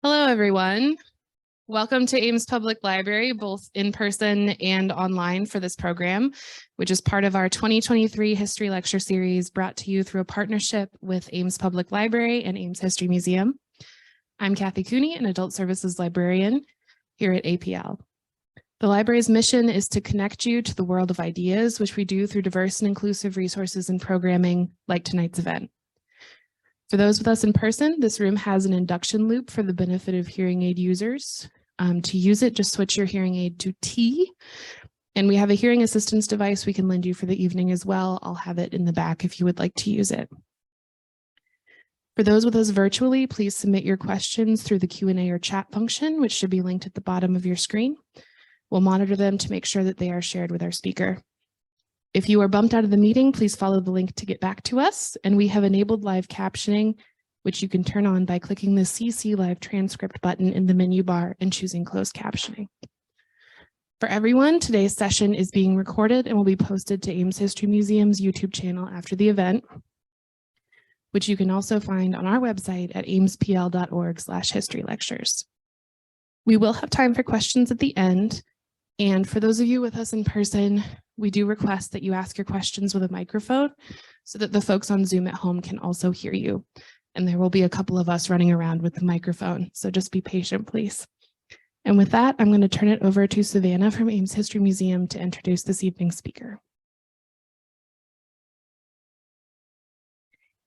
Hello, everyone. Welcome to Ames Public Library, both in person and online for this program, which is part of our 2023 History Lecture Series brought to you through a partnership with Ames Public Library and Ames History Museum. I'm Kathy Cooney, an Adult Services Librarian here at APL. The library's mission is to connect you to the world of ideas, which we do through diverse and inclusive resources and programming like tonight's event. For those with us in person, this room has an induction loop for the benefit of hearing aid users. To use it, just switch your hearing aid to T. And we have a hearing assistance device we can lend you for the evening as well. I'll have it in the back if you would like to use it. For those with us virtually, please submit your questions through the Q&A or chat function, which should be linked at the bottom of your screen. We'll monitor them to make sure that they are shared with our speaker. If you are bumped out of the meeting, please follow the link to get back to us. And we have enabled live captioning, which you can turn on by clicking the CC Live Transcript button in the menu bar and choosing closed captioning. For everyone, today's session is being recorded and will be posted to Ames History Museum's YouTube channel after the event, which you can also find on our website at amespl.org/historylectures. We will have time for questions at the end. And for those of you with us in person, we do request that you ask your questions with a microphone so that the folks on Zoom at home can also hear you. And there will be a couple of us running around with the microphone, so just be patient, please. And with that, I'm going to turn it over to Savannah from Ames History Museum to introduce this evening's speaker.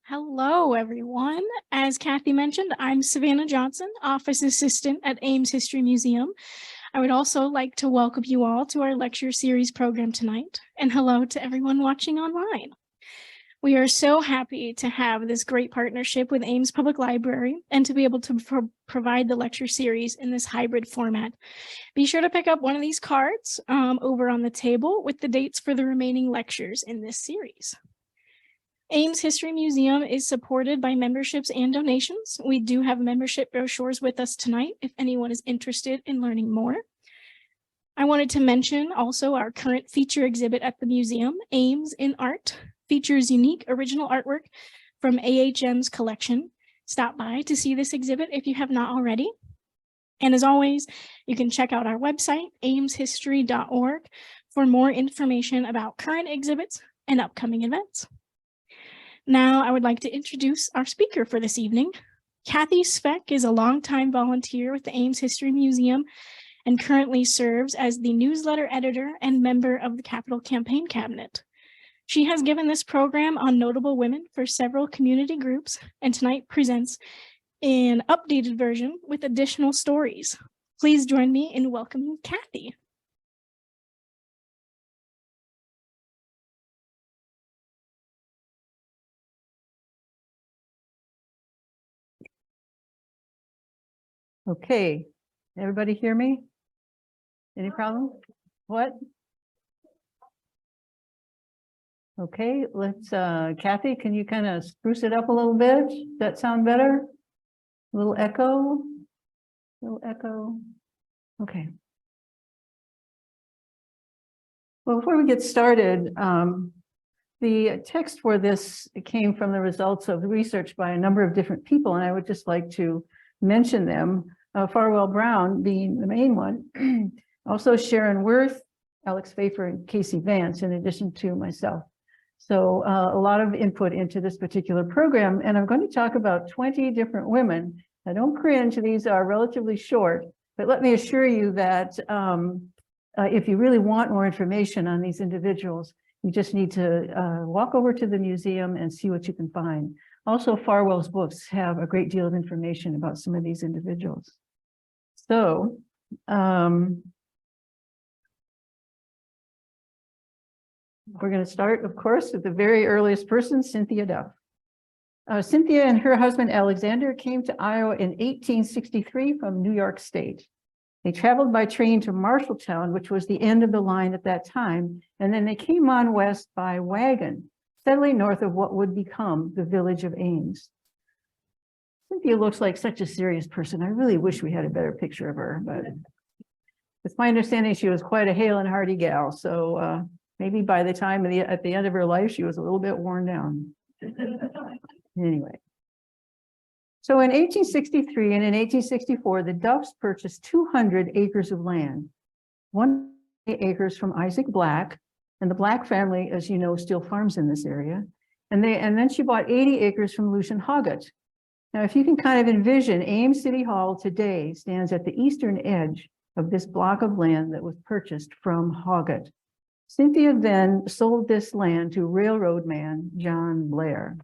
Hello, everyone. As Kathy mentioned, I'm Savannah Johnson, Office Assistant at Ames History Museum. I would also like to welcome you all to our lecture series program tonight, and hello to everyone watching online. We are so happy to have this great partnership with Ames Public Library and to be able to provide the lecture series in this hybrid format. Be sure to pick up one of these cards over on the table with the dates for the remaining lectures in this series. Ames History Museum is supported by memberships and donations. We do have membership brochures with us tonight if anyone is interested in learning more. I wanted to mention also our current feature exhibit at the museum, Ames in Art, features unique original artwork from AHM's collection. Stop by to see this exhibit if you have not already. And as always, you can check out our website, ameshistory.org, for more information about current exhibits and upcoming events. Now, I would like to introduce our speaker for this evening. Kathy Svec is a longtime volunteer with the Ames History Museum and currently serves as the newsletter editor and member of the Capital Campaign Cabinet. She has given this program on notable women for several community groups, and tonight presents an updated version with additional stories. Please join me in welcoming Kathy. Okay, everybody hear me? Any problem? What? Okay, let's, Kathy, can you kind of spruce it up a little bit? Does that sound better? A little echo? Little echo? Okay. Well, before we get started, the text for this came from the results of research by a number of different people, and I would just like to mention them. Farwell Brown being the main one, also Sharon Worth, Alex Pfeiffer, and Casey Vance, in addition to myself. So a lot of input into this particular program, and I'm going to talk about 20 different women. Now don't cringe, these are relatively short, but let me assure you that if you really want more information on these individuals, you just need to walk over to the museum and see what you can find. Also, Farwell's books have a great deal of information about some of these individuals. So, we're going to start, of course, with the very earliest person, Cynthia Duff. Cynthia and her husband, Alexander, came to Iowa in 1863 from New York State. They traveled by train to Marshalltown, which was the end of the line at that time, and then they came on west by wagon, settling north of what would become the village of Ames. Cynthia looks like such a serious person. I really wish we had a better picture of her, but it's my understanding she was quite a hale and hearty gal. So maybe by the time at the end of her life, she was a little bit worn down. Anyway, So in 1863 and in 1864, the Duffs purchased 200 acres of land, 1 acres from Isaac Black, and the Black family, as you know, still farms in this area. And then she bought 80 acres from Lucian Hoggett. Now, if you can kind of envision, Ames City Hall today stands at the eastern edge of this block of land that was purchased from Hoggett. Cynthia then sold this land to railroad man John Blair.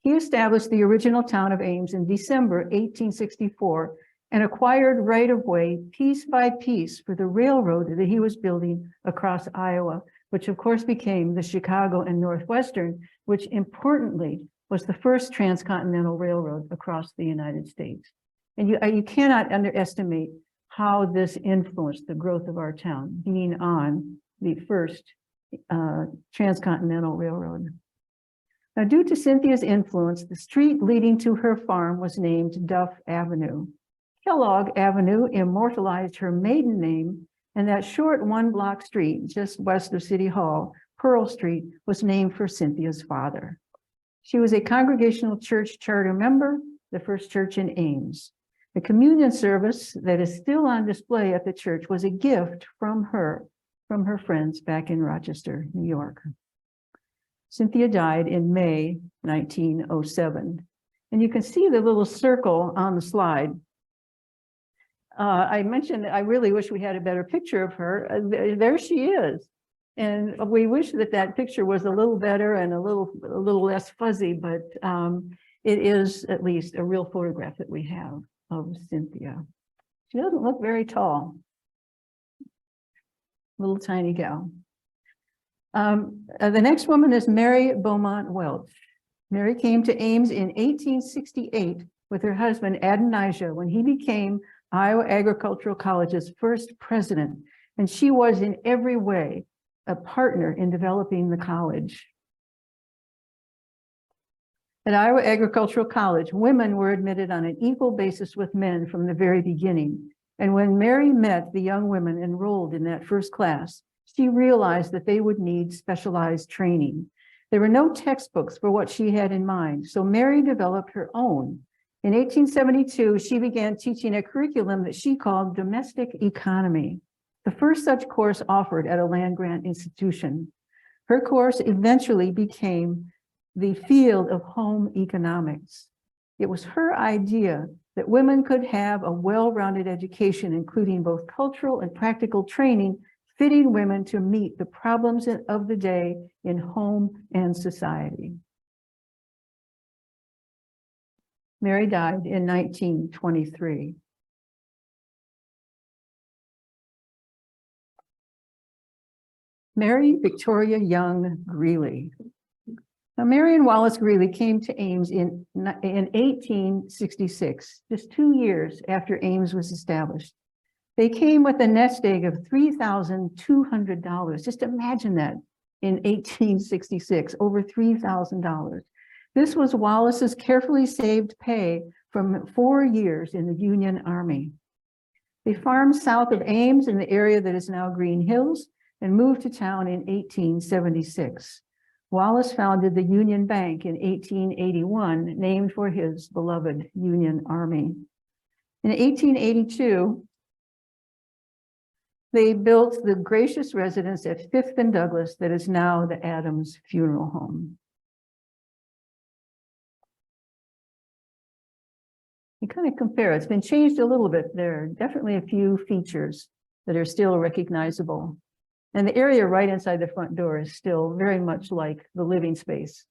He established the original town of Ames in December 1864 and acquired right-of-way piece by piece for the railroad that he was building across Iowa, which of course became the Chicago and Northwestern, which importantly was the first transcontinental railroad across the United States. And you cannot underestimate how this influenced the growth of our town, being on the first transcontinental railroad. Now, due to Cynthia's influence, the street leading to her farm was named Duff Avenue. Kellogg Avenue immortalized her maiden name, and that short one-block street just west of City Hall, Pearl Street, was named for Cynthia's father. She was a Congregational Church charter member, the first church in Ames. The communion service that is still on display at the church was a gift from her friends back in Rochester, New York. Cynthia died in May 1907. And you can see the little circle on the slide. I mentioned I really wish we had a better picture of her. There she is. And we wish that that picture was a little better and a little less fuzzy, but it is at least a real photograph that we have of Cynthia. She doesn't look very tall. Little tiny gal. The next woman is Mary Beaumont Welch. Mary came to Ames in 1868 with her husband Adonijah when he became Iowa Agricultural College's first president, and she was in every way a partner in developing the college. At Iowa Agricultural College, women were admitted on an equal basis with men from the very beginning. And when Mary met the young women enrolled in that first class, she realized that they would need specialized training. There were no textbooks for what she had in mind, so Mary developed her own. In 1872, she began teaching a curriculum that she called domestic economy, the first such course offered at a land-grant institution. Her course eventually became the field of home economics. It was her idea that women could have a well-rounded education, including both cultural and practical training, fitting women to meet the problems of the day in home and society. Mary died in 1923. Mary Victoria Young Greeley. Now, Mary and Wallace Greeley came to Ames in 1866, just 2 years after Ames was established. They came with a nest egg of $3,200. Just imagine that in 1866, over $3,000. This was Wallace's carefully saved pay from 4 years in the Union Army. They farmed south of Ames in the area that is now Green Hills and moved to town in 1876. Wallace founded the Union Bank in 1881, named for his beloved Union Army. In 1882, they built the gracious residence at 5th and Douglas that is now the Adams Funeral Home. You kind of compare, it's been changed a little bit. There are definitely a few features that are still recognizable. And the area right inside the front door is still very much like the living space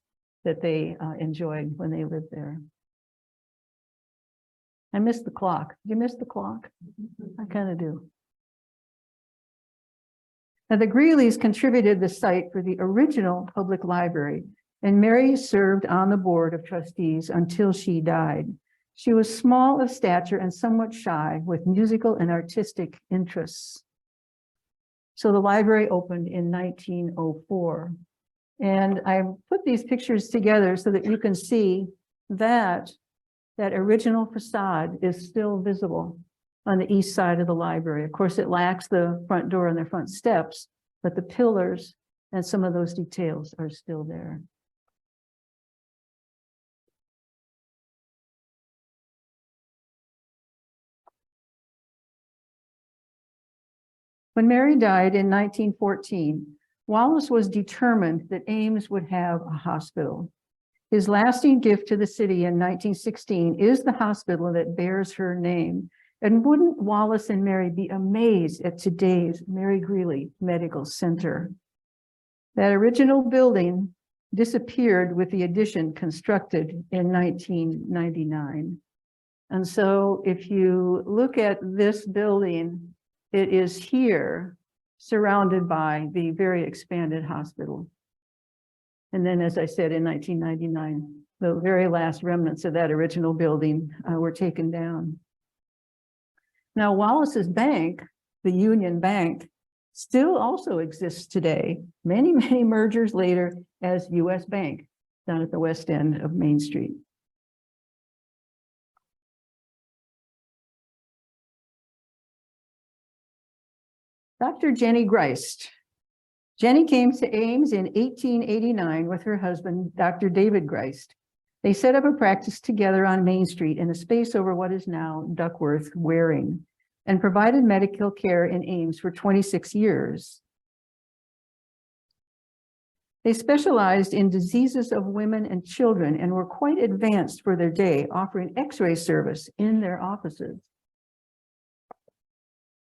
that they enjoyed when they lived there. I missed the clock. Did you miss the clock? I kind of do. Now, the Greeleys contributed the site for the original public library, and Mary served on the board of trustees until she died. She was small of stature and somewhat shy, with musical and artistic interests. So the library opened in 1904. And I put these pictures together so that you can see that that original facade is still visible on the east side of the library. Of course, it lacks the front door and the front steps, but the pillars and some of those details are still there. When Mary died in 1914, Wallace was determined that Ames would have a hospital. His lasting gift to the city in 1916 is the hospital that bears her name. And wouldn't Wallace and Mary be amazed at today's Mary Greeley Medical Center? That original building disappeared with the addition constructed in 1999. And so if you look at this building, it is here surrounded by the very expanded hospital. And then, as I said, in 1999, the very last remnants of that original building were taken down. Now, Wallace's bank, the Union Bank, still also exists today, many, many mergers later, as U.S. Bank down at the west end of Main Street. Dr. Jenny Griest. Jenny came to Ames in 1889 with her husband, Dr. David Griest. They set up a practice together on Main Street in a space over what is now Duckworth Waring, and provided medical care in Ames for 26 years. They specialized in diseases of women and children and were quite advanced for their day, offering X-ray service in their offices.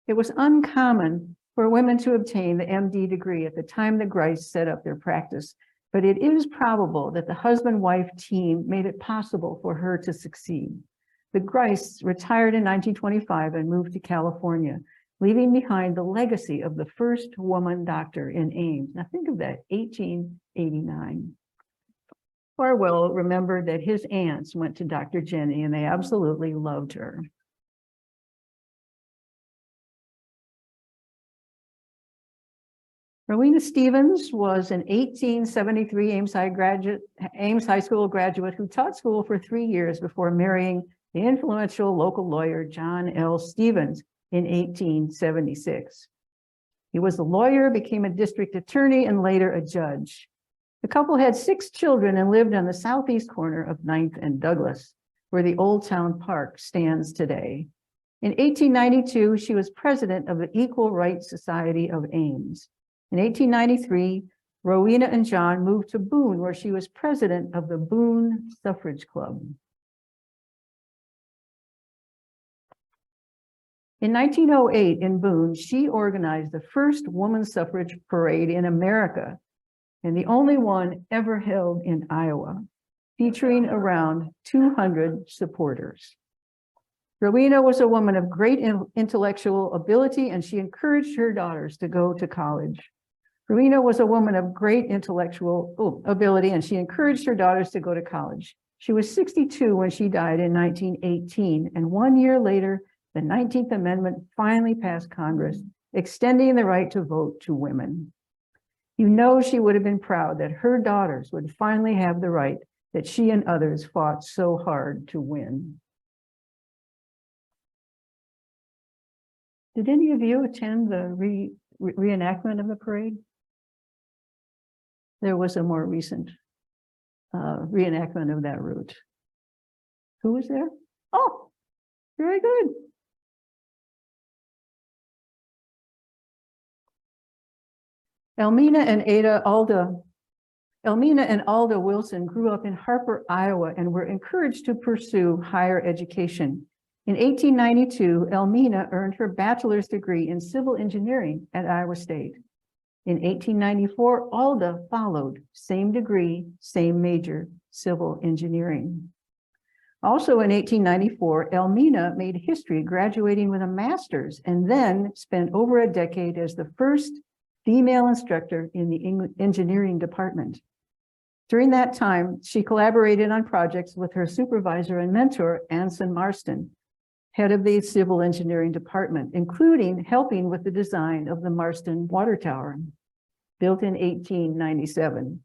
It was uncommon for women to obtain the MD degree at the time the Griest set up their practice, but it is probable that the husband-wife team made it possible for her to succeed. The Griests retired in 1925 and moved to California, leaving behind the legacy of the first woman doctor in Ames. Now think of that, 1889. Farwell remembered that his aunts went to Dr. Jenny and they absolutely loved her. Rowena Stevens was an 1873 Ames High School graduate who taught school for 3 years before marrying the influential local lawyer John L. Stevens in 1876. He was a lawyer, became a district attorney, and later a judge. The couple had 6 children and lived on the southeast corner of 9th and Douglas, where the Old Town Park stands today. In 1892, she was president of the Equal Rights Society of Ames. In 1893, Rowena and John moved to Boone, where she was president of the Boone Suffrage Club. In 1908 in Boone, she organized the first women's suffrage parade in America, and the only one ever held in Iowa, featuring around 200 supporters. Rowena was a woman of great intellectual ability, and she encouraged her daughters to go to college. Rowena was a woman of great intellectual ability, and she encouraged her daughters to go to college. She was 62 when she died in 1918, and 1 year later, the 19th Amendment finally passed Congress, extending the right to vote to women. You know she would have been proud that her daughters would finally have the right that she and others fought so hard to win. Did any of you attend the reenactment of the parade? There was a more recent reenactment of that route. Who was there? Oh, very good. Elmina and Alda Wilson grew up in Harper, Iowa, and were encouraged to pursue higher education. In 1892, Elmina earned her bachelor's degree in civil engineering at Iowa State. In 1894, Alda followed, same degree, same major, civil engineering. Also in 1894, Elmina made history, graduating with a master's, and then spent over a decade as the first female instructor in the engineering department. During that time, she collaborated on projects with her supervisor and mentor, Anson Marston, head of the civil engineering department, including helping with the design of the Marston Water Tower, built in 1897.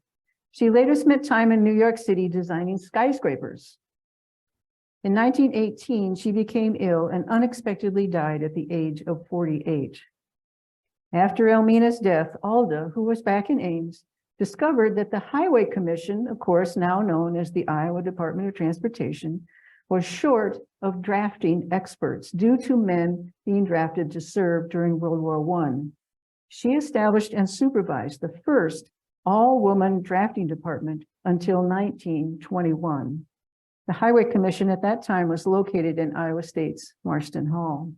She later spent time in New York City designing skyscrapers. In 1918, she became ill and unexpectedly died at the age of 48. After Elmina's death, Alda, who was back in Ames, discovered that the Highway Commission, of course, now known as the Iowa Department of Transportation, was short of drafting experts due to men being drafted to serve during World War I. She established and supervised the first all-woman drafting department until 1921. The Highway Commission at that time was located in Iowa State's Marston Hall.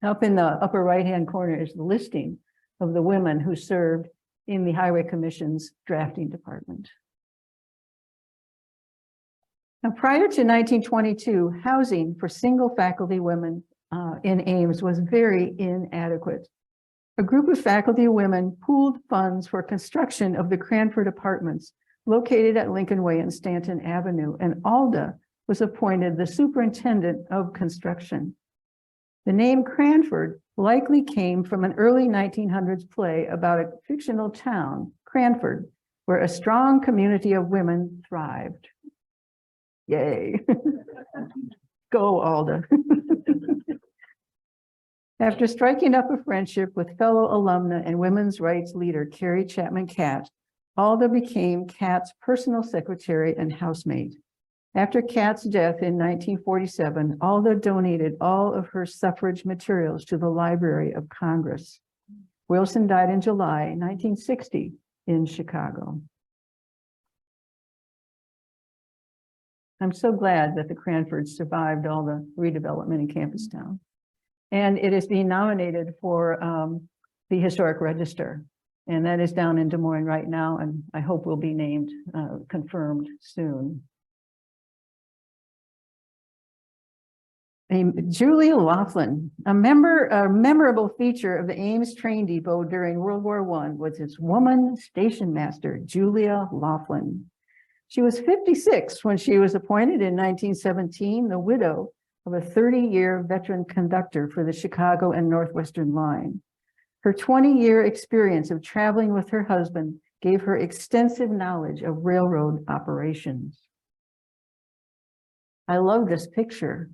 Up in the upper right-hand corner is the listing of the women who served in the Highway Commission's drafting department. Now, prior to 1922, housing for single faculty women in Ames was very inadequate. A group of faculty women pooled funds for construction of the Cranford Apartments located at Lincoln Way and Stanton Avenue, and Alda was appointed the superintendent of construction. The name Cranford likely came from an early 1900s play about a fictional town, Cranford, where a strong community of women thrived. Yay. Go, Alda. After striking up a friendship with fellow alumna and women's rights leader Carrie Chapman Catt, Alda became Catt's personal secretary and housemate. After Catt's death in 1947, Alda donated all of her suffrage materials to the Library of Congress. Wilson died in July 1960 in Chicago. I'm so glad that the Cranfords survived all the redevelopment in Campustown. And it is being nominated for the Historic Register. And that is down in Des Moines right now, and I hope will be named, confirmed soon. Julia Laughlin, a memorable feature of the Ames train depot during World War I was its woman station master, Julia Laughlin. She was 56 when she was appointed in 1917, the widow of a 30-year veteran conductor for the Chicago and Northwestern Line. Her 20-year experience of traveling with her husband gave her extensive knowledge of railroad operations. I love this picture.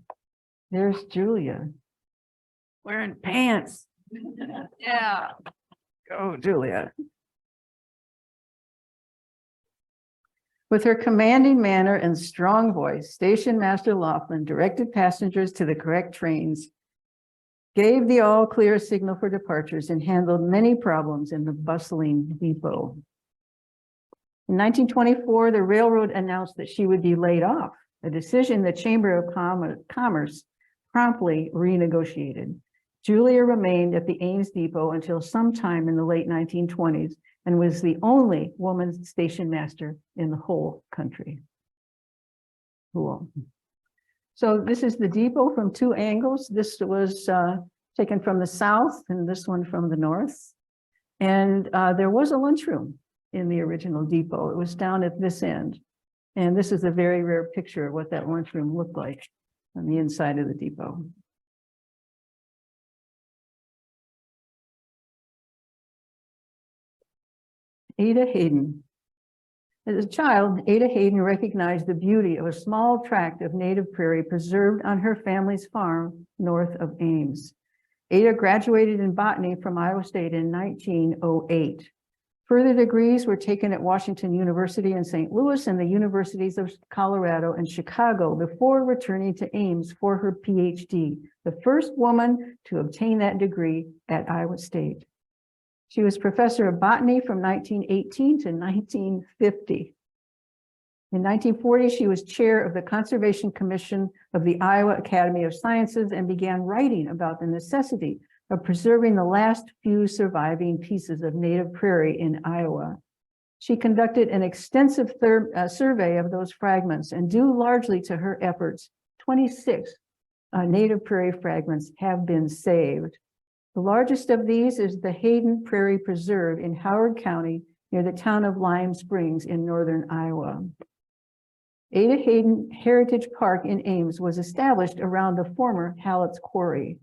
There's Julia wearing pants. Yeah, go Julia. With her commanding manner and strong voice, Station Master Laughlin directed passengers to the correct trains, gave the all-clear signal for departures, and handled many problems in the bustling depot. In 1924, the railroad announced that she would be laid off, a decision the Chamber of Commerce promptly renegotiated. Julia remained at the Ames Depot until sometime in the late 1920s and was the only woman station master in the whole country. Cool. So this is the depot from two angles. This was taken from the south and this one from the north. And there was a lunchroom in the original depot. It was down at this end. And this is a very rare picture of what that lunchroom looked like on the inside of the depot. Ada Hayden. As a child, Ada Hayden recognized the beauty of a small tract of native prairie preserved on her family's farm north of Ames. Ada graduated in botany from Iowa State in 1908. Further degrees were taken at Washington University in St. Louis and the Universities of Colorado and Chicago before returning to Ames for her PhD, the first woman to obtain that degree at Iowa State. She was professor of botany from 1918 to 1950. In 1940, she was chair of the Conservation Commission of the Iowa Academy of Sciences and began writing about the necessity of preserving the last few surviving pieces of native prairie in Iowa. She conducted an extensive survey of those fragments, and due largely to her efforts, 26 native prairie fragments have been saved. The largest of these is the Hayden Prairie Preserve in Howard County near the town of Lime Springs in northern Iowa. Ada Hayden Heritage Park in Ames was established around the former Hallett's Quarry.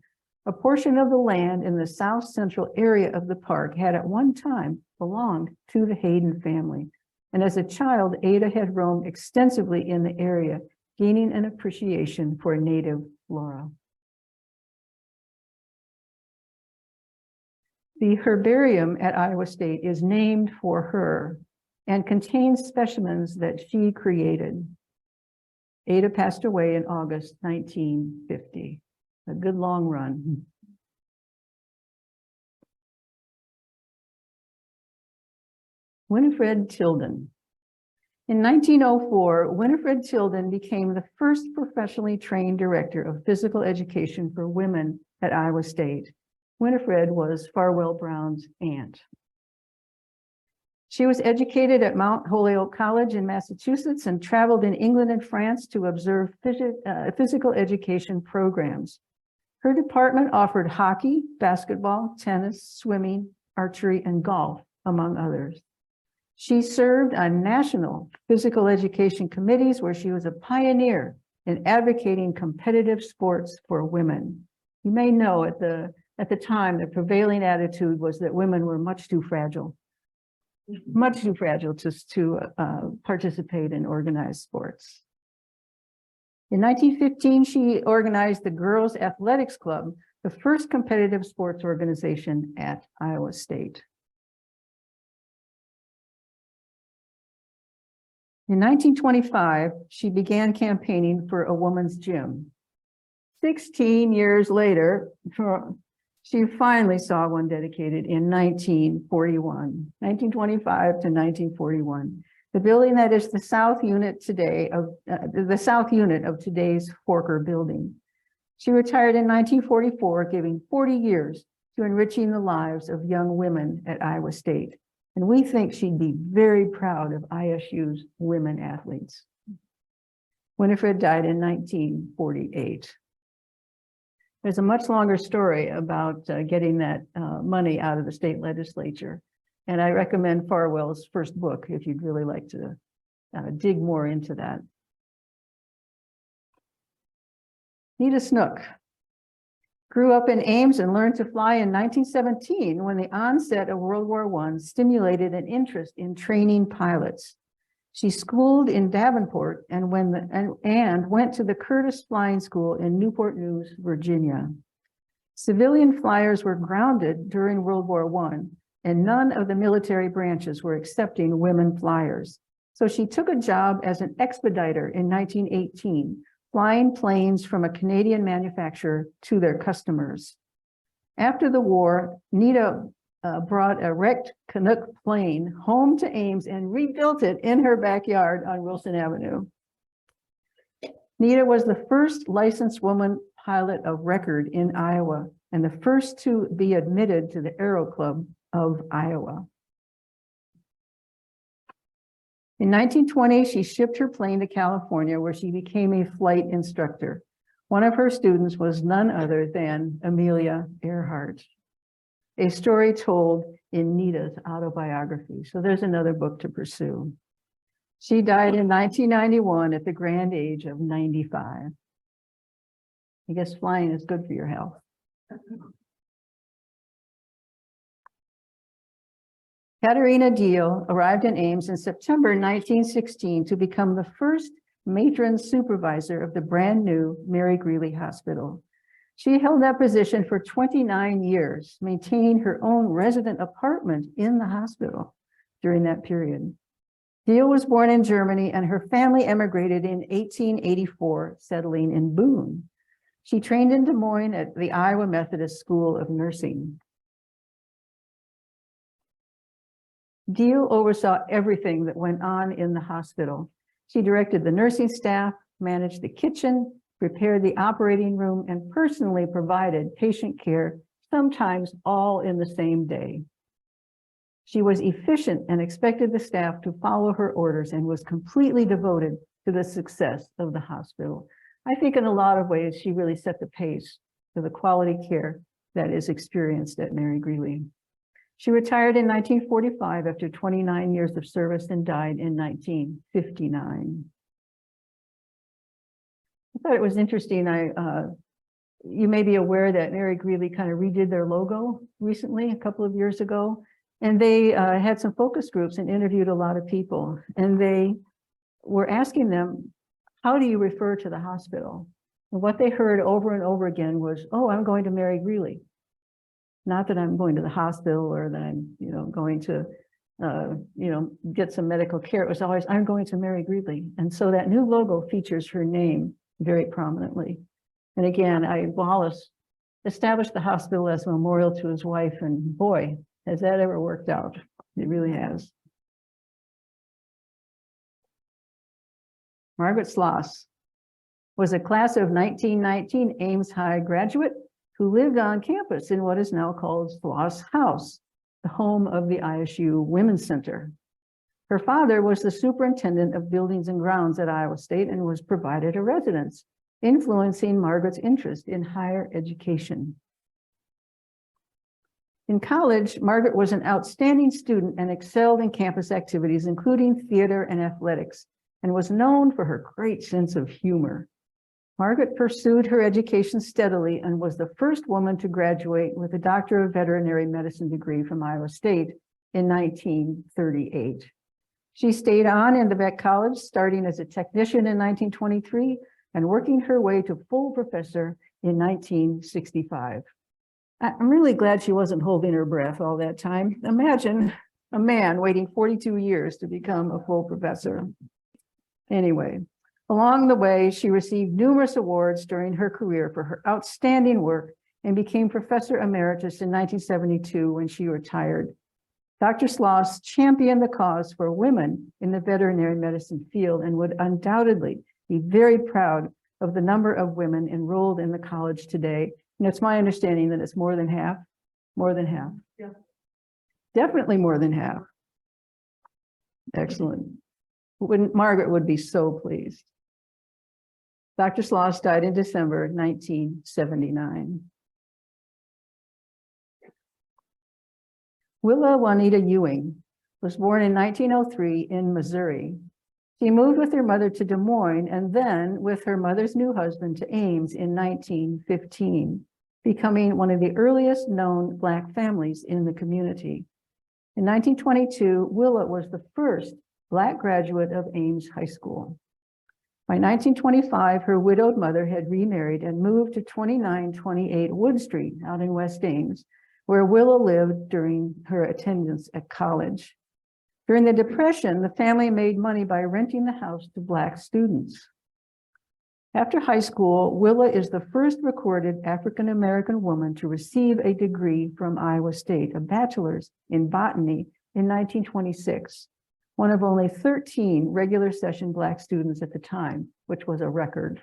A portion of the land in the south central area of the park had at one time belonged to the Hayden family. And as a child, Ada had roamed extensively in the area, gaining an appreciation for native flora. The herbarium at Iowa State is named for her and contains specimens that she created. Ada passed away in August 1950. A good long run. Winifred Children. In 1904, Winifred Children became the first professionally trained director of physical education for women at Iowa State. Winifred was Farwell Brown's aunt. She was educated at Mount Holyoke College in Massachusetts and traveled in England and France to observe physical education programs. Her department offered hockey, basketball, tennis, swimming, archery, and golf, among others. She served on national physical education committees where she was a pioneer in advocating competitive sports for women. You may know at the time, the prevailing attitude was that women were much too fragile to participate in organized sports. In 1915, she organized the Girls Athletics Club, the first competitive sports organization at Iowa State. In 1925, she began campaigning for a woman's gym. 16 years later, she finally saw one dedicated in 1925 to 1941. The building that is the south unit today of today's Forker building. She retired in 1944, giving 40 years to enriching the lives of young women at Iowa State. And we think she'd be very proud of ISU's women athletes. Winifred died in 1948. There's a much longer story about getting that money out of the state legislature. And I recommend Farwell's first book if you'd really like to dig more into that. Nita Snook grew up in Ames and learned to fly in 1917 when the onset of World War I stimulated an interest in training pilots. She schooled in Davenport and went to the Curtis Flying School in Newport News, Virginia. Civilian flyers were grounded during World War I, and none of the military branches were accepting women flyers. So she took a job as an expediter in 1918, flying planes from a Canadian manufacturer to their customers. After the war, Nita brought a wrecked Canuck plane home to Ames and rebuilt it in her backyard on Wilson Avenue. Nita was the first licensed woman pilot of record in Iowa and the first to be admitted to the Aero Club of Iowa. In 1920, she shipped her plane to California, where she became a flight instructor. One of her students was none other than Amelia Earhart, a story told in Nita's autobiography. So there's another book to pursue. She died in 1991 at the grand age of 95. I guess flying is good for your health. Katarina Deal arrived in Ames in September 1916 to become the first matron supervisor of the brand new Mary Greeley Hospital. She held that position for 29 years, maintaining her own resident apartment in the hospital during that period. Deal was born in Germany and her family emigrated in 1884, settling in Boone. She trained in Des Moines at the Iowa Methodist School of Nursing. Deal oversaw everything that went on in the hospital. She directed the nursing staff, managed the kitchen, prepared the operating room, and personally provided patient care, sometimes all in the same day. She was efficient and expected the staff to follow her orders and was completely devoted to the success of the hospital. I think in a lot of ways, she really set the pace for the quality care that is experienced at Mary Greeley. She retired in 1945 after 29 years of service and died in 1959. I thought it was interesting. You may be aware that Mary Greeley kind of redid their logo recently, a couple of years ago, and they had some focus groups and interviewed a lot of people. And they were asking them, how do you refer to the hospital? And what they heard over and over again was, oh, I'm going to Mary Greeley. Not that I'm going to the hospital or that I'm, going to get some medical care. It was always, I'm going to marry Greeley. And so that new logo features her name very prominently. And again, Wallace established the hospital as a memorial to his wife, and boy, has that ever worked out. It really has. Margaret Sloss was a class of 1919 Ames High graduate who lived on campus in what is now called Sloss House, the home of the ISU Women's Center. Her father was the superintendent of buildings and grounds at Iowa State and was provided a residence, influencing Margaret's interest in higher education. In college, Margaret was an outstanding student and excelled in campus activities, including theater and athletics, and was known for her great sense of humor. Margaret pursued her education steadily and was the first woman to graduate with a Doctor of Veterinary Medicine degree from Iowa State in 1938. She stayed on in Svec College, starting as a technician in 1923 and working her way to full professor in 1965. I'm really glad she wasn't holding her breath all that time. Imagine a man waiting 42 years to become a full professor. Anyway, along the way, she received numerous awards during her career for her outstanding work and became professor emeritus in 1972 when she retired. Dr. Sloss championed the cause for women in the veterinary medicine field and would undoubtedly be very proud of the number of women enrolled in the college today. And it's my understanding that it's more than half. Yeah. Definitely more than half. Excellent. Margaret would be so pleased. Dr. Sloss died in December 1979. Willow Ewing was born in 1903 in Missouri. She moved with her mother to Des Moines and then with her mother's new husband to Ames in 1915, becoming one of the earliest known Black families in the community. In 1922, Willow was the first Black graduate of Ames High School. By 1925, her widowed mother had remarried and moved to 2928 Wood Street out in West Ames, where Willow lived during her attendance at college. During the Depression, the family made money by renting the house to Black students. After high school, Willow is the first recorded African-American woman to receive a degree from Iowa State, a bachelor's in botany in 1926, one of only 13 regular session Black students at the time, which was a record.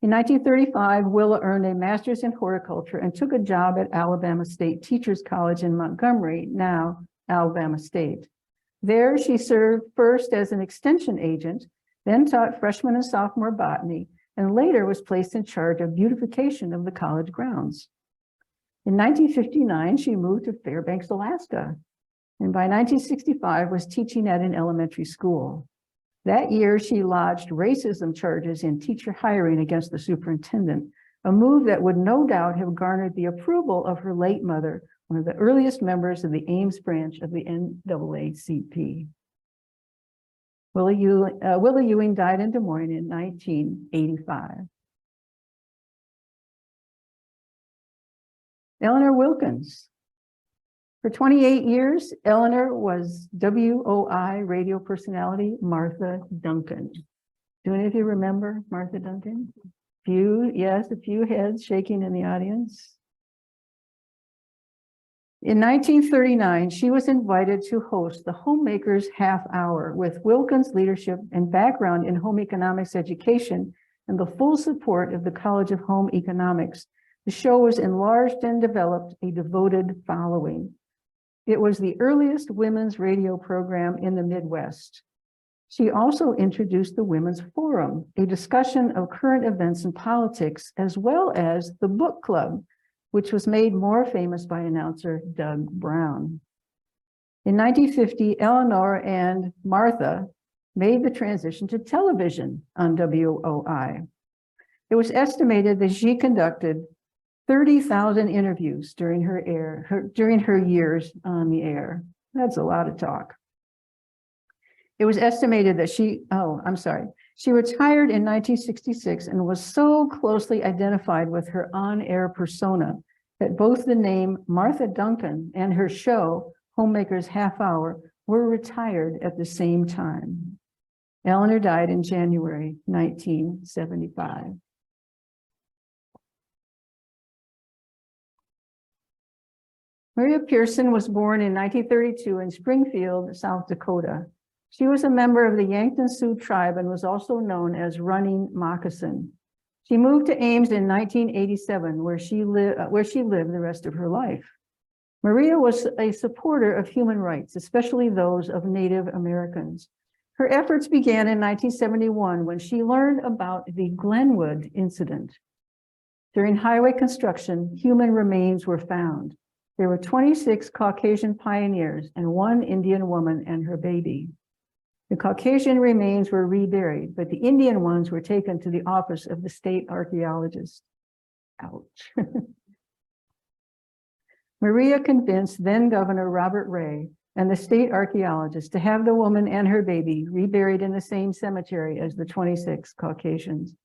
In 1935, Willow earned a master's in horticulture and took a job at Alabama State Teachers College in Montgomery, now Alabama State. There, she served first as an extension agent, then taught freshman and sophomore botany, and later was placed in charge of beautification of the college grounds. In 1959, she moved to Fairbanks, Alaska, and by 1965 was teaching at an elementary school. That year, she lodged racism charges in teacher hiring against the superintendent, a move that would no doubt have garnered the approval of her late mother, one of the earliest members of the Ames branch of the NAACP. Willow Ewing died in Des Moines in 1985. Eleanor Wilkins. For 28 years, Eleanor was WOI radio personality Martha Duncan. Do any of you remember Martha Duncan? A few heads shaking in the audience. In 1939, she was invited to host the Homemakers Half Hour with Wilkins' leadership and background in home economics education and the full support of the College of Home Economics. The show was enlarged and developed a devoted following. It was the earliest women's radio program in the Midwest. She also introduced the Women's Forum, a discussion of current events and politics, as well as the book club, which was made more famous by announcer Doug Brown. In 1950, Eleanor and Martha made the transition to television on WOI. It was estimated that she conducted 30,000 interviews during her years on the air. That's a lot of talk. It was estimated that she retired in 1966 and was so closely identified with her on-air persona that both the name Martha Duncan and her show, Homemaker's Half Hour, were retired at the same time. Eleanor died in January 1975. Maria Pearson was born in 1932 in Springfield, South Dakota. She was a member of the Yankton Sioux tribe and was also known as Running Moccasin. She moved to Ames in 1987, where she lived the rest of her life. Maria was a supporter of human rights, especially those of Native Americans. Her efforts began in 1971 when she learned about the Glenwood incident. During highway construction, human remains were found. There were 26 Caucasian pioneers and 1 Indian woman and her baby. The Caucasian remains were reburied, but the Indian ones were taken to the office of the state archaeologist. Ouch. Maria convinced then Governor Robert Ray and the state archaeologist to have the woman and her baby reburied in the same cemetery as the 26 Caucasians.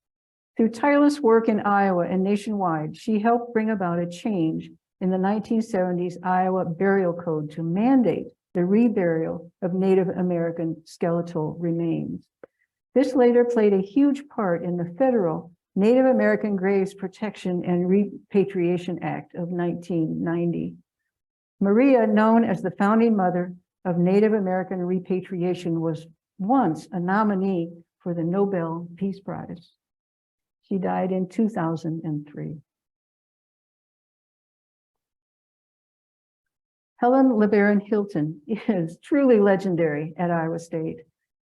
Through tireless work in Iowa and nationwide, she helped bring about a change in the 1970s Iowa Burial Code to mandate the reburial of Native American skeletal remains. This later played a huge part in the federal Native American Graves Protection and Repatriation Act of 1990. Maria, known as the founding mother of Native American repatriation, was once a nominee for the Nobel Peace Prize. She died in 2003. Helen LeBaron Hilton is truly legendary at Iowa State.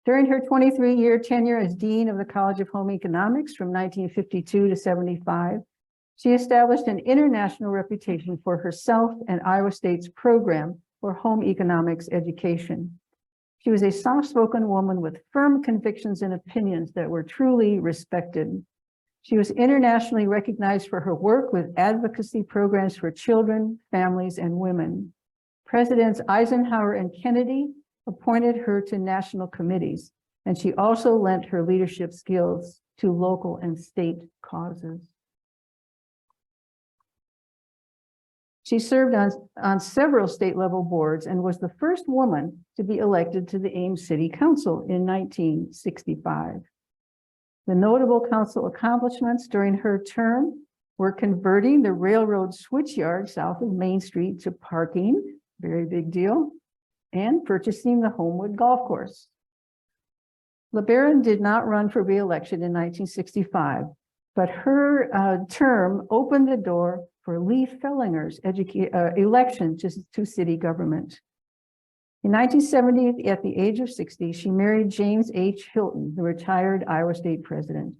During her 23-year tenure as Dean of the College of Home Economics from 1952 to 75, she established an international reputation for herself and Iowa State's program for home economics education. She was a soft-spoken woman with firm convictions and opinions that were truly respected. She was internationally recognized for her work with advocacy programs for children, families, and women. Presidents Eisenhower and Kennedy appointed her to national committees, and she also lent her leadership skills to local and state causes. She served on several state-level boards and was the first woman to be elected to the Ames City Council in 1965. The notable council accomplishments during her term were converting the railroad switchyard south of Main Street to parking, very big deal, and purchasing the Homewood Golf Course. LeBaron did not run for re-election in 1965, but her term opened the door for Lee Fellinger's election to city government. In 1970, at the age of 60, she married James H. Hilton, the retired Iowa State president.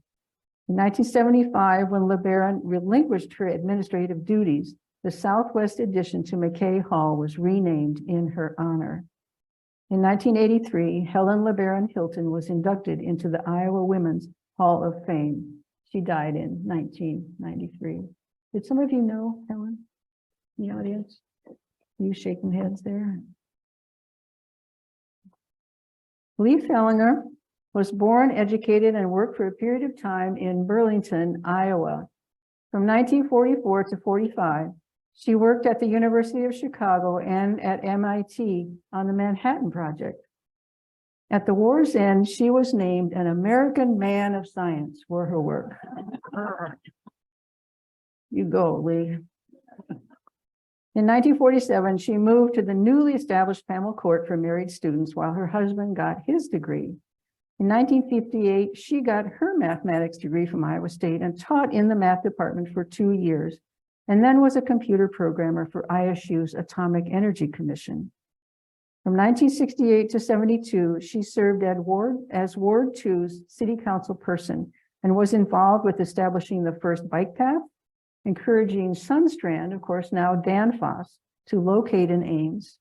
In 1975, when LeBaron relinquished her administrative duties, the southwest addition to McKay Hall was renamed in her honor. In 1983, Helen LeBaron Hilton was inducted into the Iowa Women's Hall of Fame. She died in 1993. Did some of you know Helen in the audience? You shaking heads there? Lee Fellinger was born, educated, and worked for a period of time in Burlington, Iowa. From 1944 to 45, she worked at the University of Chicago and at MIT on the Manhattan Project. At the war's end, she was named an American Man of Science for her work. You go, Lee. In 1947, she moved to the newly established Pamela Court for married students while her husband got his degree. In 1958, she got her mathematics degree from Iowa State and taught in the math department for 2 years, and then was a computer programmer for ISU's Atomic Energy Commission. From 1968 to 72, she served as Ward 2's city council person and was involved with establishing the first bike path, encouraging Sunstrand, of course, now Danfoss, to locate in Ames.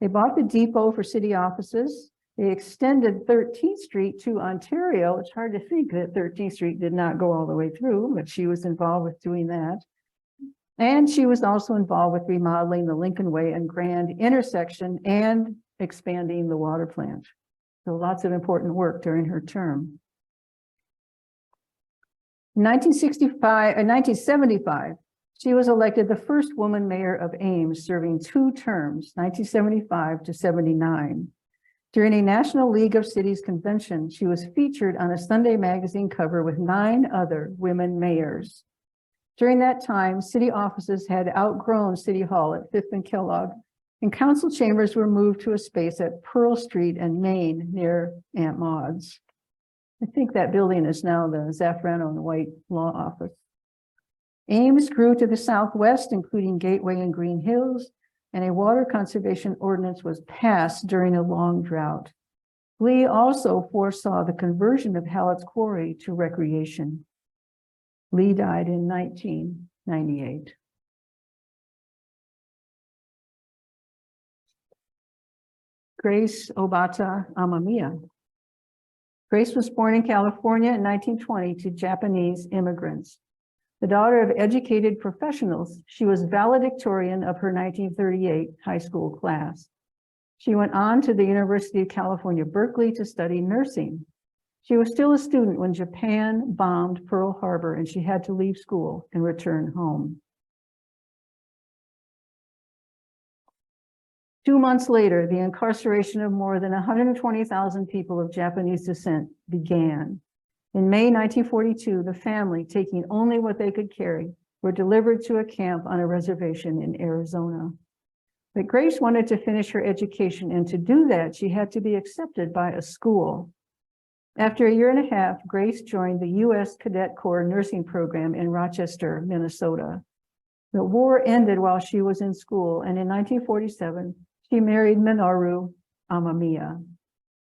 They bought the depot for city offices. They extended 13th Street to Ontario. It's hard to think that 13th Street did not go all the way through, but she was involved with doing that. And she was also involved with remodeling the Lincoln Way and Grand intersection and expanding the water plant. So lots of important work during her term. In 1975, She was elected the first woman mayor of Ames, serving 2 terms, 1975 to 79. During a National League of Cities convention, she was featured on a Sunday magazine cover with 9 other women mayors. During that time, city offices had outgrown City Hall at 5th and Kellogg, and council chambers were moved to a space at Pearl Street and Main near Aunt Maud's. I think that building is now the Zafrano and White Law Office. Ames grew to the southwest, including Gateway and Green Hills, and a water conservation ordinance was passed during a long drought. Lee also foresaw the conversion of Hallett's Quarry to recreation. Lee died in 1998. Grace Obata Amamiya. Grace was born in California in 1920 to Japanese immigrants. The daughter of educated professionals, she was valedictorian of her 1938 high school class. She went on to the University of California, Berkeley to study nursing. She was still a student when Japan bombed Pearl Harbor and she had to leave school and return home. 2 months later, the incarceration of more than 120,000 people of Japanese descent began. In May 1942, the family, taking only what they could carry, were delivered to a camp on a reservation in Arizona. But Grace wanted to finish her education, and to do that, she had to be accepted by a school. After a year and a half, Grace joined the U.S. Cadet Corps nursing program in Rochester, Minnesota. The war ended while she was in school, and in 1947, she married Minoru Amamiya.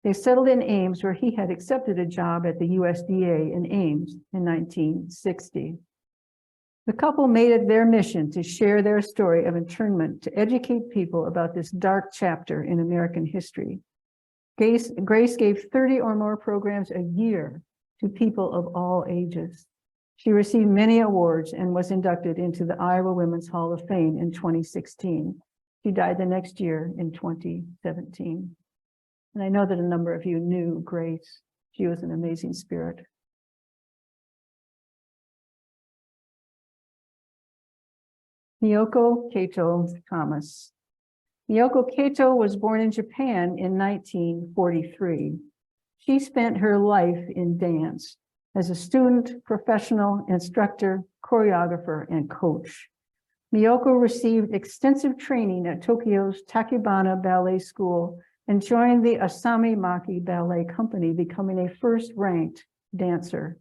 They settled in Ames, where he had accepted a job at the USDA in Ames in 1960. The couple made it their mission to share their story of internment, to educate people about this dark chapter in American history. Grace gave 30 or more programs a year to people of all ages. She received many awards and was inducted into the Iowa Women's Hall of Fame in 2016. She died the next year in 2017. And I know that a number of you knew Grace. She was an amazing spirit. Miyoko Kato Thomas. Miyoko Kato was born in Japan in 1943. She spent her life in dance as a student, professional, instructor, choreographer, and coach. Miyoko received extensive training at Tokyo's Takebana Ballet School and joined the Asami Maki Ballet Company, becoming a first-ranked dancer.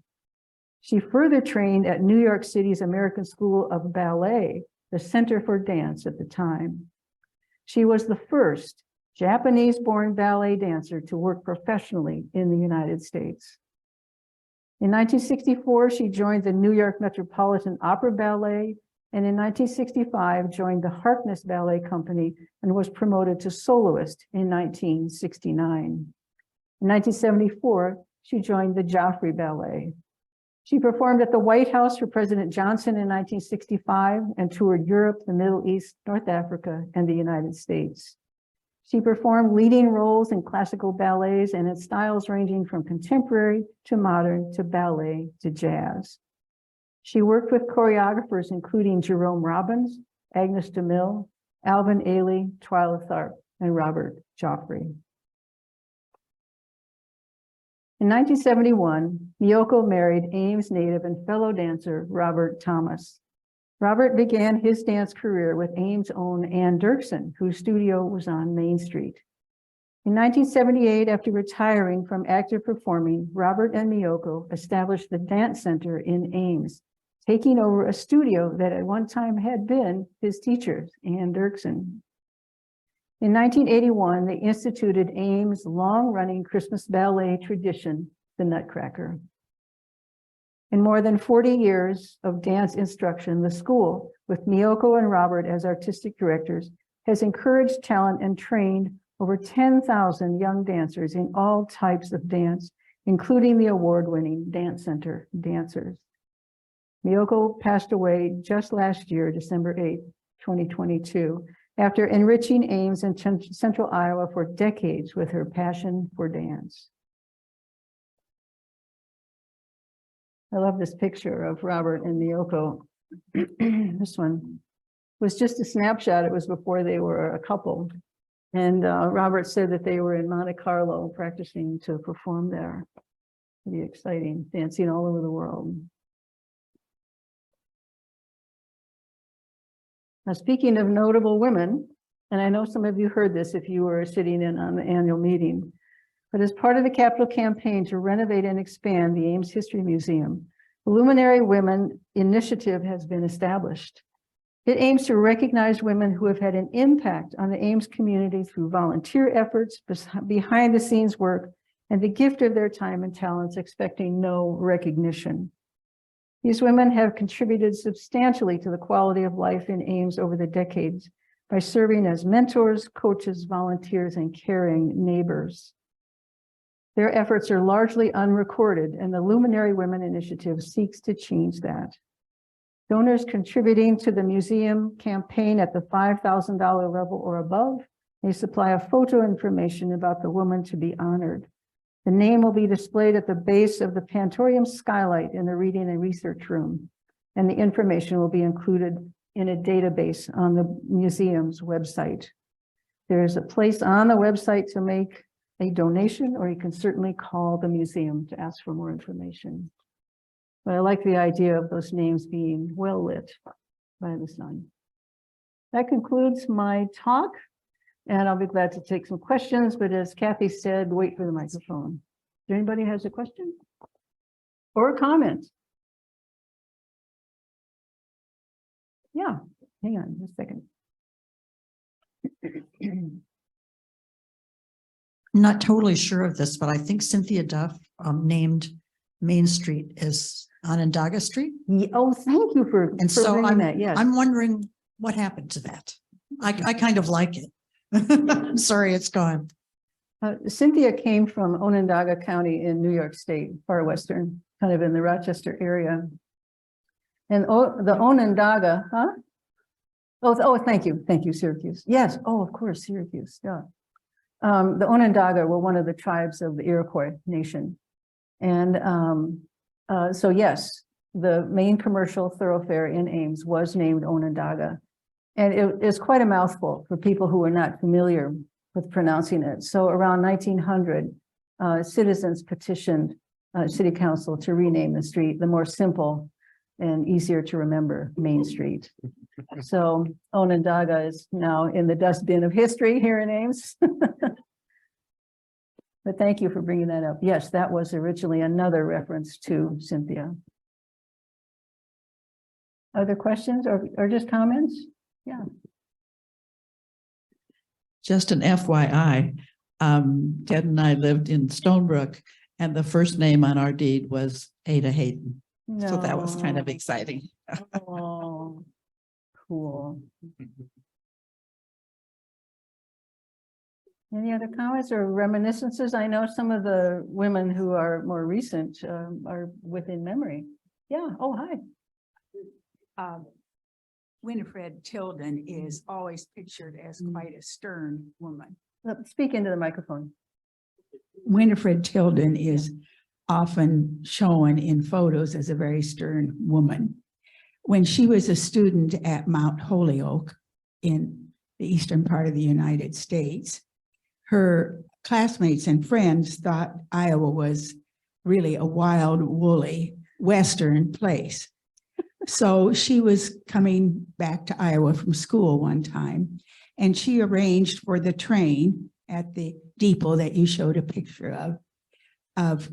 She further trained at New York City's American School of Ballet, the Center for Dance at the time. She was the first Japanese-born ballet dancer to work professionally in the United States. In 1964, she joined the New York Metropolitan Opera Ballet, and in 1965 joined the Harkness Ballet Company and was promoted to soloist in 1969. In 1974, she joined the Joffrey Ballet. She performed at the White House for President Johnson in 1965 and toured Europe, the Middle East, North Africa, and the United States. She performed leading roles in classical ballets and in styles ranging from contemporary to modern to ballet to jazz. She worked with choreographers including Jerome Robbins, Agnes DeMille, Alvin Ailey, Twyla Tharp, and Robert Joffrey. In 1971, Miyoko married Ames native and fellow dancer Robert Thomas. Robert began his dance career with Ames' own Ann Dirksen, whose studio was on Main Street. In 1978, after retiring from active performing, Robert and Miyoko established the Dance Center in Ames, taking over a studio that at one time had been his teacher's, Ann Dirksen. In 1981, they instituted Ames' long-running Christmas ballet tradition, the Nutcracker. In more than 40 years of dance instruction, the school, with Miyoko and Robert as artistic directors, has encouraged talent and trained over 10,000 young dancers in all types of dance, including the award-winning Dance Center dancers. Miyoko passed away just last year, December 8, 2022, after enriching Ames and Central Iowa for decades with her passion for dance. I love this picture of Robert and Miyoko This one was just a snapshot. It was before they were a couple. And Robert said that they were in Monte Carlo practicing to perform there. Pretty exciting, dancing all over the world. Now, speaking of notable women, and I know some of you heard this if you were sitting in on the annual meeting, but as part of the capital campaign to renovate and expand the Ames History Museum, the Luminary Women initiative has been established. It aims to recognize women who have had an impact on the Ames community through volunteer efforts, behind the scenes work, and the gift of their time and talents, expecting no recognition. These women have contributed substantially to the quality of life in Ames over the decades by serving as mentors, coaches, volunteers, and caring neighbors. Their efforts are largely unrecorded, and the Luminary Women Initiative seeks to change that. Donors contributing to the museum campaign at the $5,000 level or above may supply a photo information about the woman to be honored. The name will be displayed at the base of the Pantorium skylight in the reading and research room, and the information will be included in a database on the museum's website. There is a place on the website to make a donation, or you can certainly call the museum to ask for more information. But I like the idea of those names being well lit by the sun. That concludes my talk, and I'll be glad to take some questions, but as Kathy said, wait for the microphone. If anybody has a question or a comment? Yeah, hang on just a second. I'm not totally sure of this, but I think Cynthia Duff named Main Street as Onondaga Street. Yeah, oh, thank you for bringing that. Yes. I'm wondering what happened to that. I kind of like it. I'm sorry it's gone. Cynthia came from Onondaga County in New York State, far western, kind of in the Rochester area. And the Onondaga, huh? Oh, thank you, Syracuse. Yes, oh, of course, Syracuse, yeah. The Onondaga were one of the tribes of the Iroquois Nation. And so yes, the main commercial thoroughfare in Ames was named Onondaga. And it is quite a mouthful for people who are not familiar with pronouncing it. So around 1900, citizens petitioned City Council to rename the street the more simple and easier to remember Main Street. So Onondaga is now in the dustbin of history here in Ames. But thank you for bringing that up. Yes, that was originally another reference to Cynthia. Other questions or just comments? Yeah. Just an FYI, Ted and I lived in Stonebrook, and the first name on our deed was Ada Hayden. No. So that was kind of exciting. Oh, cool. Any other comments or reminiscences? I know some of the women who are more recent are within memory. Yeah. Oh, hi. Winifred Children is always pictured as quite a stern woman. Speak into the microphone. Winifred Children is often shown in photos as a very stern woman. When she was a student at Mount Holyoke in the eastern part of the United States, her classmates and friends thought Iowa was really a wild, woolly, western place. So she was coming back to Iowa from school one time, and she arranged for the train at the depot that you showed a picture of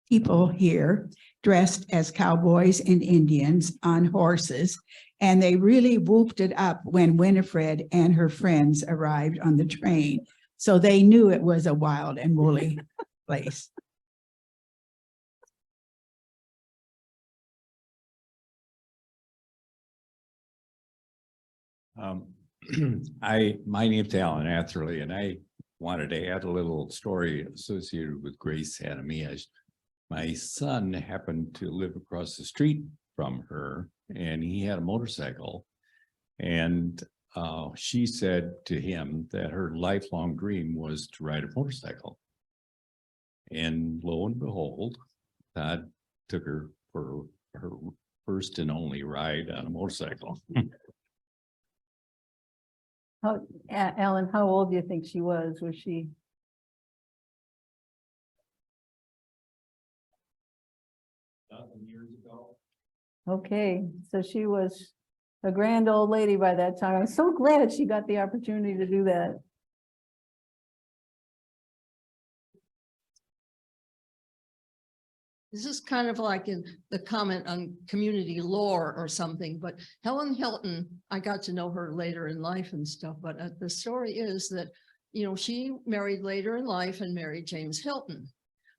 people here dressed as cowboys and Indians on horses. And they really whooped it up when Winifred and her friends arrived on the train. So they knew it was a wild and woolly place. My name's Alan Atherley, and I wanted to add a little story associated with Grace Hanamias. My son happened to live across the street from her, and he had a motorcycle. And she said to him that her lifelong dream was to ride a motorcycle. And lo and behold, Todd took her for her first and only ride on a motorcycle. Alan, how old do you think she was? Was she? Years ago. Okay, so she was a grand old lady by that time. I'm so glad she got the opportunity to do that. This is kind of like in the comment on community lore or something, but Helen Hilton, I got to know her later in life and stuff, but the story is that, you know, she married later in life and married James Hilton.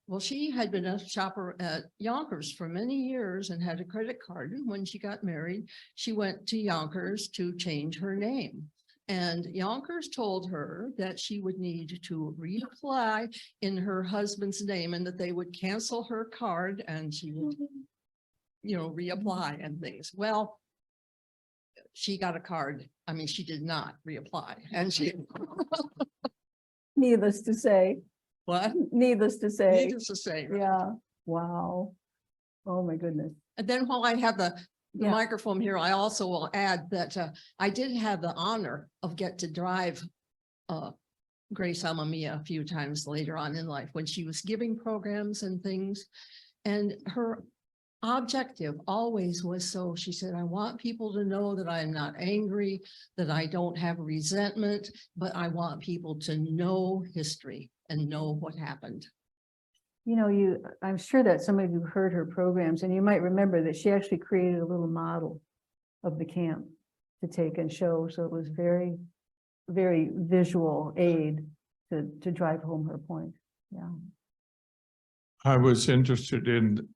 Well, she had been a shopper at Yonkers for many years and had a credit card. And when she got married, she went to Yonkers to change her name. And Yonkers told her that she would need to reapply in her husband's name and that they would cancel her card and she would, you know, reapply and things. Well, she got a card. I mean, she did not reapply. And she Needless to say. what? Needless to say. Needless to say. Right? Yeah. Wow. Oh, my goodness. And then while I have the Yeah. microphone here, I also will add that I did have the honor of get to drive Grace Amamiya a few times later on in life when she was giving programs and things. And her objective always was so, she said, I want people to know that I'm not angry, that I don't have resentment, but I want people to know history and know what happened. You know, I'm sure that some of you heard her programs, and you might remember that she actually created a little model of the camp to take and show. So it was very, very visual aid to drive home her point. Yeah. I was interested in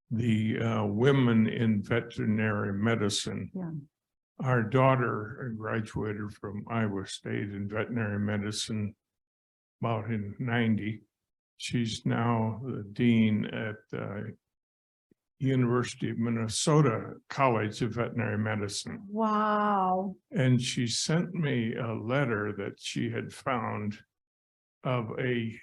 the women in veterinary medicine. Yeah. Our daughter graduated from Iowa State in veterinary medicine about in 90. She's now the dean at University of Minnesota College of Veterinary Medicine. Wow. And she sent me a letter that she had found of a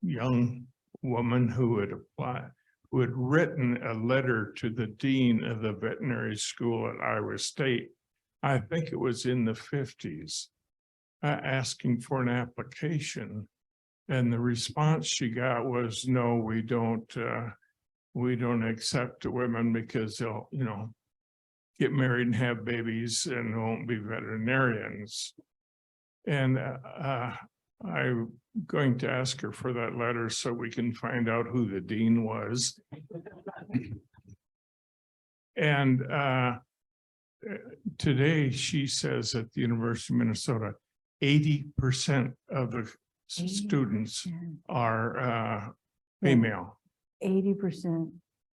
young woman who had applied, who had written a letter to the dean of the veterinary school at Iowa State. I think it was in the 50s, asking for an application. And the response she got was, no, we don't accept women because they'll, you know, get married and have babies and won't be veterinarians. And I'm going to ask her for that letter so we can find out who the dean was. And today she says at the University of Minnesota, 80% of the students are female. 80%.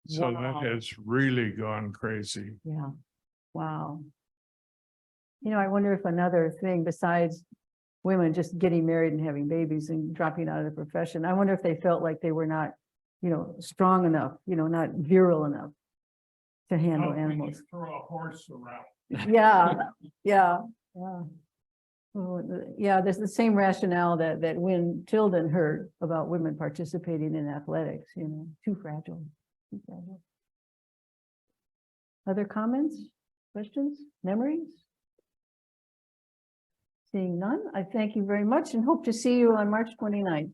So Wow. that has really gone crazy. Yeah. Wow. You know, I wonder if another thing besides women just getting married and having babies and dropping out of the profession, I wonder if they felt like they were not, you know, strong enough, you know, not virile enough to handle animals. Throw a horse around. Yeah, yeah, yeah. Well, yeah, there's the same rationale that Win Tilden heard about women participating in athletics, you know, too fragile. Too fragile. Other comments, questions, memories? Seeing none, I thank you very much and hope to see you on March 29th.